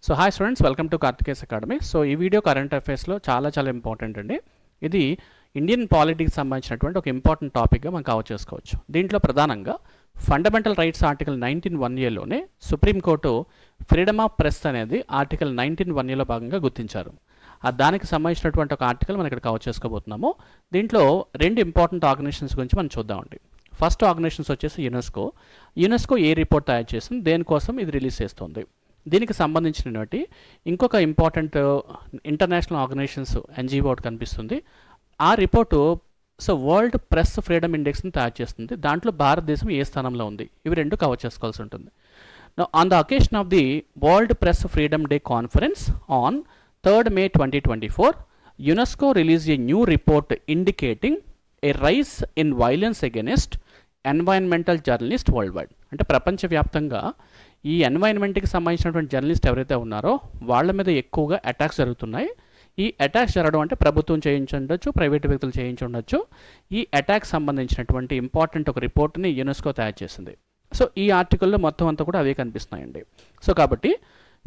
So hi students, welcome to కార్తికేస్ academy. So ఈ video current అఫైర్స్లో చాలా ఇంపార్టెంట్ అండి. ఇది ఇండియన్ పాలిటిక్స్ సంబంధించినటువంటి ఒక ఇంపార్టెంట్ టాపిక్గా మనం కవర్ చేసుకోవచ్చు. దీంట్లో ప్రధానంగా ఫండమెంటల్ రైట్స్ ఆర్టికల్ 19(1)లోనే సుప్రీంకోర్టు ఫ్రీడమ్ ఆఫ్ ప్రెస్ అనేది ఆర్టికల్ 19(1)లో భాగంగా గుర్తించారు. దానికి సంబంధించినటువంటి ఒక ఆర్టికల్ మనం ఇక్కడ కవర్ చేసుకోబోతున్నాము. దీంట్లో రెండు ఇంపార్టెంట్ ఆర్గనైజేషన్స్ గురించి మనం చూద్దామండి. ఫస్ట్ ఆర్గనైజేషన్స్ వచ్చేసి యునెస్కో ఏ రిపోర్ట్ తయారు చేసింది, దేనికోసం ఇది రిలీజ్ చేస్తుంది. దీనికి సంబంధించినటువంటి ఇంకొక ఇంపార్టెంట్ ఇంటర్నేషనల్ ఆర్గనైజేషన్స్ ఎన్జిఓ ఒకటి కనిపిస్తుంది. ఆ రిపోర్టు వరల్డ్ ప్రెస్ ఫ్రీడమ్ ఇండెక్స్ని తయారు చేస్తుంది. దాంట్లో భారతదేశం ఏ స్థానంలో ఉంది, ఇవి రెండు కవర్ చేసుకోవాల్సి ఉంటుంది. On the occasion of the world press freedom day conference on 3rd May 2024, UNESCO release a new report indicating A rice in violence against environmental journalist world wide. అంటే ప్రపంచవ్యాప్తంగా ఈ ఎన్వైరన్మెంట్కి సంబంధించినటువంటి జర్నలిస్ట్ ఎవరైతే ఉన్నారో వాళ్ళ మీద ఎక్కువగా అటాక్స్ జరుగుతున్నాయి. ఈ అటాక్స్ జరగడం అంటే ప్రభుత్వం చేయించుండొచ్చు, ప్రైవేటు వ్యక్తులు చేయించుండొచ్చు. ఈ అటాక్ సంబంధించినటువంటి ఇంపార్టెంట్ ఒక రిపోర్ట్ని యునెస్కో తయారు చేసింది. సో ఈ ఆర్టికల్లో మొత్తం అంతా కూడా అవే కనిపిస్తున్నాయండి. సో కాబట్టి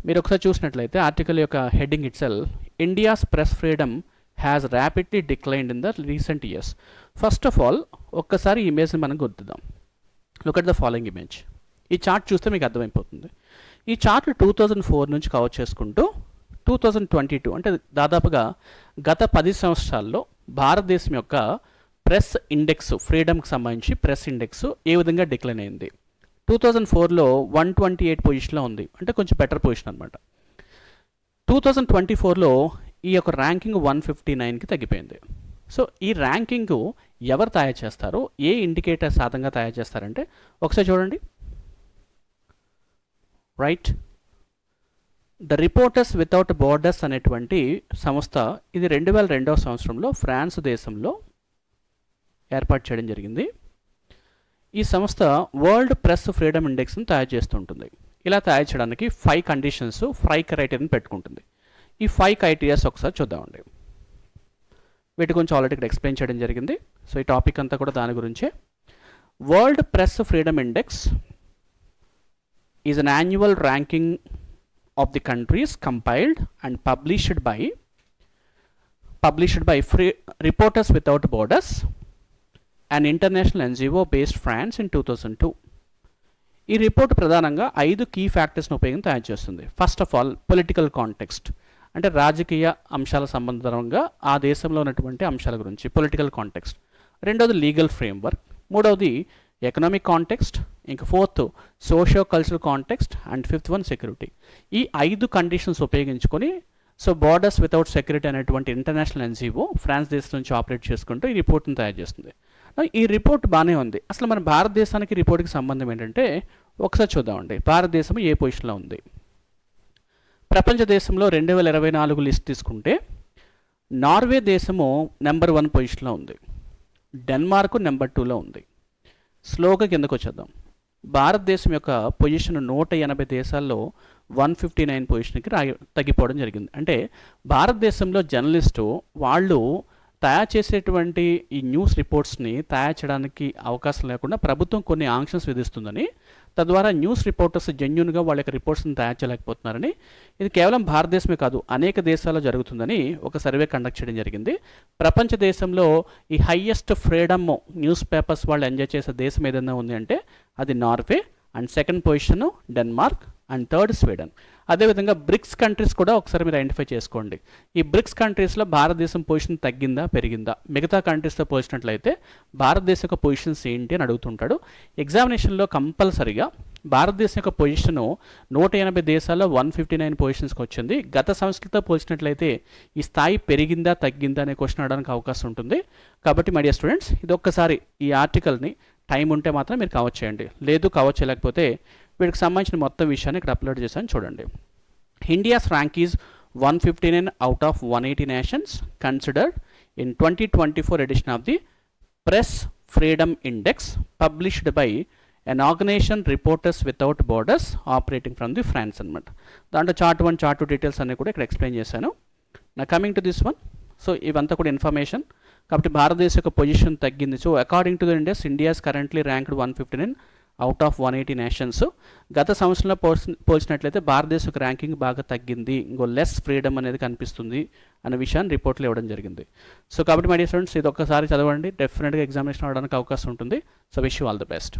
మీరు ఒకసారి చూసినట్లయితే ఆర్టికల్ యొక్క heading itself, India's press freedom has rapidly declined in the recent years. First of all ఒక్కసారి ఈ ఇమేజ్ని మనం గుర్తిద్దాం. Look at the following image. ఈ చార్ట్ చూస్తే మీకు అర్థమైపోతుంది. ఈ చార్ట్లు 2004 నుంచి కవర్ చేసుకుంటూ 2022 అంటే దాదాపుగా గత 10 సంవత్సరాల్లో భారతదేశం యొక్క ప్రెస్ ఇండెక్స్, ఫ్రీడమ్కి సంబంధించి ప్రెస్ ఇండెక్స్ ఏ విధంగా డిక్లైన్ అయింది. 2004లో 128 పొజిషన్లో ఉంది, అంటే కొంచెం బెటర్ పొజిషన్ అనమాట. 2024లో ఈ యొక్క ర్యాంకింగ్ 159కి తగ్గిపోయింది. సో ఈ ర్యాంకింగ్ ఎవరు తయారు చేస్తారు, ఏ ఇండికేటర్స్ ఆధారంగా తయారు చేస్తారంటే ఒకసారి చూడండి. Right, the reporters without borders అనేటువంటి సంస్థ, ఇది 2002వ సంవత్సరంలో ఫ్రాన్స్ దేశంలో ఏర్పాటు చేయడం జరిగింది. ఈ సంస్థ వరల్డ్ ప్రెస్ ఫ్రీడమ్ ఇండెక్స్ని తయారు చేస్తుంటుంది. ఇలా తయారు చేయడానికి 5 కండిషన్స్, 5 క్రైటీరియాని పెట్టుకుంటుంది. ఈ 5 క్రైటీరియాస్ ఒకసారి చూద్దామండి. వీటి గురించి ఆల్రెడీ ఇక్కడ ఎక్స్ప్లెయిన్ చేయడం జరిగింది. సో ఈ టాపిక్ అంతా కూడా దాని గురించే. World press freedom index is an annual ranking of the countries compiled and published by Reporters Without Borders, an international NGO based France in 2002. ఈ రిపోర్ట్ ప్రధానంగా 5 కీ ఫ్యాక్టర్స్ని ఉపయోగించి తయారు చేస్తుంది. First of all political context, అంటే రాజకీయ అంశాల సంబంధంగా ఆ దేశంలో ఉన్నటువంటి అంశాల గురించి పొలిటికల్ కాంటెక్స్ట్. రెండవది లీగల్ ఫ్రేమ్వర్క్. మూడవది ఎకనామిక్ కాంటెక్స్ట్. ఇంకా 4th socio cultural context. And 5th one security. ఈ 5 కండిషన్స్ ఉపయోగించుకొని బోర్డర్స్ వితౌట్ సెక్యూరిటీ అనేటువంటి ఇంటర్నేషనల్ ఎన్జిఓ ఫ్రాన్స్ దేశం నుంచి ఆపరేట్ చేసుకుంటూ ఈ రిపోర్ట్ని తయారు చేస్తుంది. ఈ రిపోర్ట్ బాగానే ఉంది. అసలు మన భారతదేశానికి రిపోర్ట్కి సంబంధం ఏంటంటే ఒకసారి చూద్దామండి. భారతదేశం ఏ పొజిషన్లో ఉంది. ప్రపంచ దేశంలో 2024 లిస్ట్ తీసుకుంటే నార్వే దేశము నెంబర్ 1 పొజిషన్లో ఉంది, డెన్మార్క్ నెంబర్ 2లో ఉంది. స్లోగా కిందకు వచ్చేద్దాం. భారతదేశం యొక్క పొజిషన్ 180 దేశాల్లో 159 పొజిషన్కి తగ్గిపోవడం జరిగింది. అంటే భారతదేశంలో జర్నలిస్టు వాళ్ళు తయారు చేసేటువంటి ఈ న్యూస్ రిపోర్ట్స్ని తయారు చేయడానికి అవకాశం లేకుండా ప్రభుత్వం కొన్ని ఆంక్షన్స్ విధిస్తుందని, తద్వారా న్యూస్ రిపోర్టర్స్ జెన్యూన్గా వాళ్ళ యొక్క రిపోర్ట్స్ని తయారు చేయలేకపోతున్నారని, ఇది కేవలం భారతదేశమే కాదు అనేక దేశాల్లో జరుగుతుందని ఒక సర్వే కండక్ట్ చేయడం జరిగింది. ప్రపంచ దేశంలో ఈ హైయెస్ట్ ఫ్రీడమ్ న్యూస్ పేపర్స్ వాళ్ళు ఎంజాయ్ చేసే దేశం ఏదైనా ఉంది అంటే అది Norway, and 2nd position Denmark, and 3rd Sweden. అదేవిధంగా బ్రిక్స్ కంట్రీస్ కూడా ఒకసారి మీరు ఐడెంటిఫై చేసుకోండి. ఈ బ్రిక్స్ కంట్రీస్లో భారతదేశం పొజిషన్ తగ్గిందా పెరిగిందా, మిగతా కంట్రీస్తో పోల్చినట్లయితే భారతదేశం యొక్క పొజిషన్స్ ఏంటి అని అడుగుతుంటాడు ఎగ్జామినేషన్లో. కంపల్సరీగా భారతదేశం యొక్క పొజిషను 180 దేశాల్లో 159 పొజిషన్స్కి వచ్చింది. గత సంవత్సరంతో పోల్చినట్లయితే ఈ స్థాయి పెరిగిందా తగ్గిందా అనే క్వశ్చన్ అడగడానికి అవకాశం ఉంటుంది. కాబట్టి మై డియర్ స్టూడెంట్స్, ఇది ఒక్కసారి ఈ ఆర్టికల్ని టైం ఉంటే మాత్రం మీరు కవర్ చేయండి, లేదు కవర్ చేయలేకపోతే వీటికి సంబంధించిన మొత్తం విషయాన్ని ఇక్కడ అప్లోడ్ చేశాను చూడండి. India's rank is 159 out of 180 nations considered in 2024 edition of the press freedom index published by an organisation reporters without borders operating from the France అనమాట. దాంట్లో చార్ట్ 1, చార్ట్ 2 డీటెయిల్స్ అన్నీ కూడా ఇక్కడ ఎక్స్ప్లెయిన్ చేశాను. నా coming to this one. So ఇవంతా కూడా information. కాబట్టి భారతదేశం యొక్క పొజిషన్ తగ్గింది. So according to the index, India is currently ranked 159 out of 180 nations. గత సంవత్సరంలో పోల్చినట్లయితే భారతదేశ ర్యాంకింగ్ బాగా తగ్గింది, ఇంకో లెస్ ఫ్రీడమ్ అనేది కనిపిస్తుంది అనే విషయాన్ని రిపోర్ట్లో ఇవ్వడం జరిగింది. సో కాబట్టి మై డియర్ స్టూడెంట్స్, ఇది ఒక్కసారి చదవండి, డెఫినెట్గా ఎగ్జామినేషన్ అవడానికి అవకాశం ఉంటుంది. So wish you all the best.